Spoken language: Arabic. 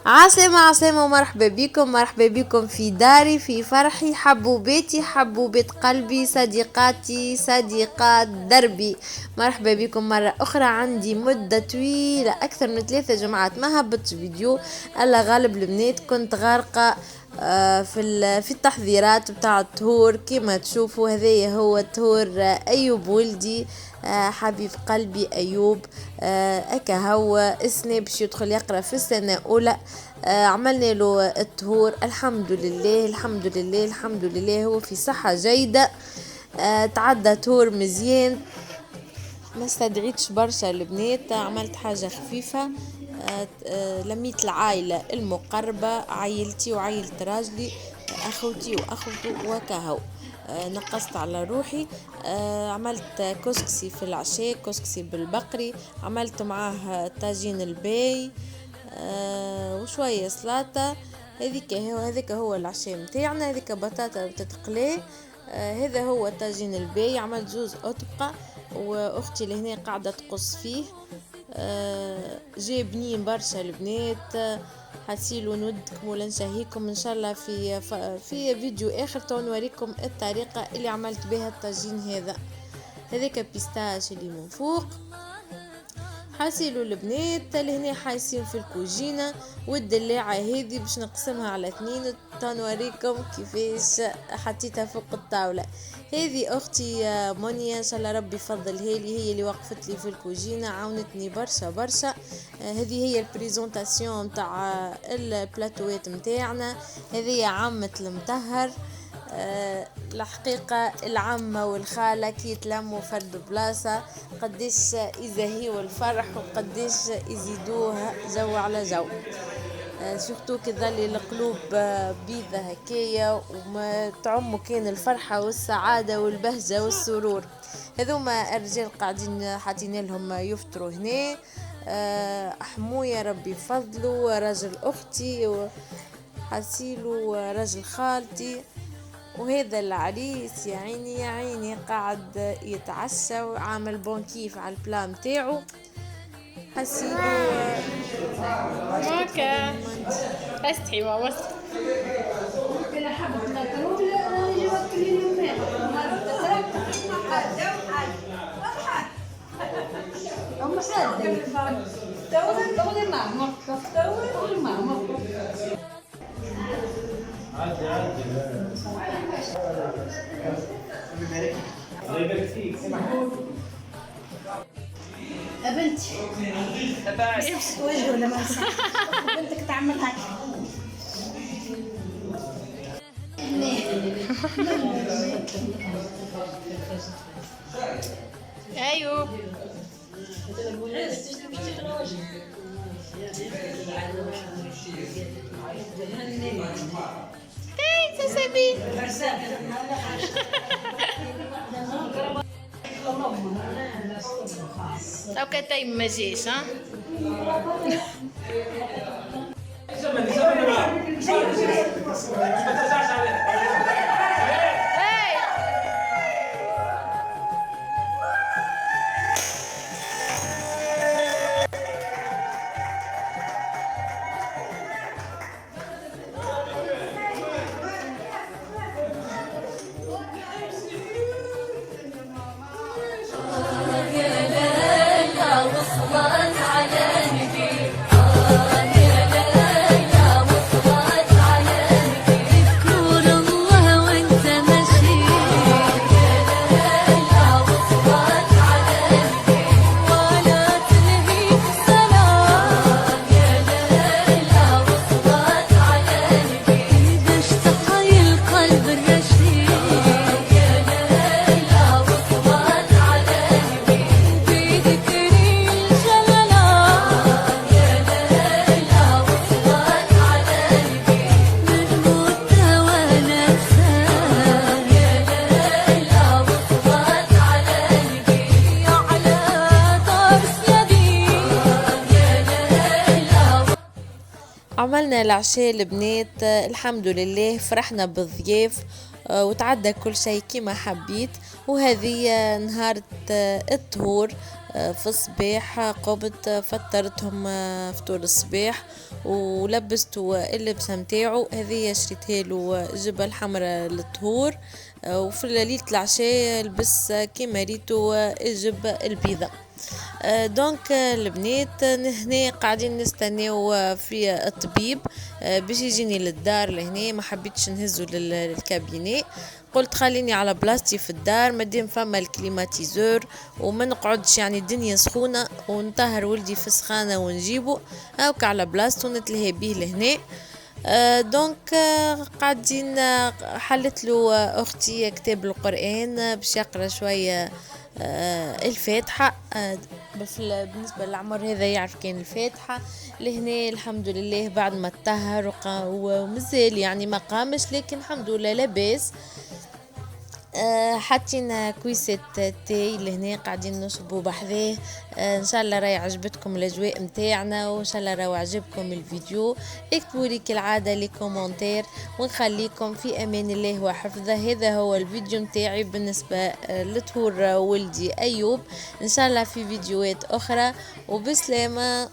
عسلامة مرحبا بكم في داري، في فرحي، حبوباتي حبوبات قلبي، صديقاتي صديقات دربي. مرحبا بكم مرة أخرى. عندي مدة طويلة أكثر من 3 جمعات ما هبطش فيديو، ألا غالب البنات كنت غارقة في التحضيرات بتاع الطهور. كما تشوفوا هذايا هو طهور أيوب ولدي، حبيب قلبي أيوب. أكا هو السنة باش يدخل يقرأ في السنة أولى. عملنا له الطهور، الحمد لله الحمد لله الحمد لله، هو في صحة جيدة. تعدى طهور مزيان، ما استدعيتش برشا البنات، عملت حاجة خفيفة. لميت العائلة المقربة، عائلتي وعائلة راجلي، أخوتي وأخوته وكهو. نقصت على روحي. عملت كسكسي في العشاء، كسكسي بالبقري، عملت معاه طاجين الباي وشوية سلطة. هذيك هو العشاء متاعنا، هذيك بطاطا بتتقلي. هذا هو طاجين الباي. عملت زوز أطبقة واختي لهنا قاعدة تقص فيه. جايبنين برشا البنات. حسيلو نودكم ولا نشهيكم ان شاء الله في فيديو اخر تو نوريكم الطريقة اللي عملت بها الطاجين هذا. هذاك بيستاش اللي من فوق. حاسيلو البنات لهنا حايسين في الكوجينة، والدلاعة هذه باش نقسمها على 2 تنوريكم كيفاش حطيتها فوق الطاولة. هذه اختي مونيا، ان شاء الله ربي يفضلها لي، هي اللي وقفت لي في الكوجينة، عاونتني برشا برشا. هذه هي البريزونتاسيون تاع البلاتوات متاعنا. هذه عمة المطهر. الحقيقة العمة والخالة كي يتلموا فرد بلاصة قديش يزهيوا الفرح وقديش يزيدوه جو على جو. شفتوا كذلك القلوب بيضة هكايا، وما تعموا كان الفرحة والسعادة والبهجة والسرور. هذوما الرجال قاعدين حاطين لهم يفطروا هنا. حموية ربي فضلوا، راجل أختي وحسيلو راجل خالتي، وهذا العريس يا عيني يا عيني قاعد يتعشى وعامل بونكيف على البلان تاعو. حسيلو ماكا استحي ماما يا بنتي وجهه لما بنتك تعمل هيك. ايوب تاي سبي لو كتاي ما جيش ها عملنا العشاء البنات. الحمد لله فرحنا بالضياف. وتعدى كل شيء كما حبيت. وهذه نهار الطهور في الصباح قمت فطرتهم فطور الصباح ولبستوا اللبسه متاعو. هذه شريتها له جبه حمراء للطهور، وفي ليلة العشاء لبس كيما ريتو الجبة البيضاء. دونك البنات هنا قاعدين نستناو في الطبيب باش يجيني للدار لهنا. ما حبيتش نهزو للكابيني، قلت خليني على بلاصتي في الدار مادام فما الكليماتيزور وما نقعدش يعني الدنيا سخونه ونطهر ولدي في السخانه ونجيبه هاوك على بلاصتو نتلهي بيه لهنا. دونك قاعدين حلت له اختي كتاب القرآن باش يقرا شويه الفاتحه. بالنسبه للعمر هذا يعرف كان الفاتحه لهنا الحمد لله بعد ما تطهر ومازال يعني ما قامش، لكن الحمد لله لاباس. حاطين كويسة تاي لهنا قاعدين نشربوا بحذاه. ان شاء الله راهي عجبتكم الاجواء متاعنا، وان شاء الله راهو عجبكم الفيديو. اكتبوا لي كالعاده لي كومنتير، ونخليكم في امان الله وحفظه. هذا هو الفيديو متاعي بالنسبه لطهور ولدي ايوب. ان شاء الله في فيديوهات اخرى وبسلامه.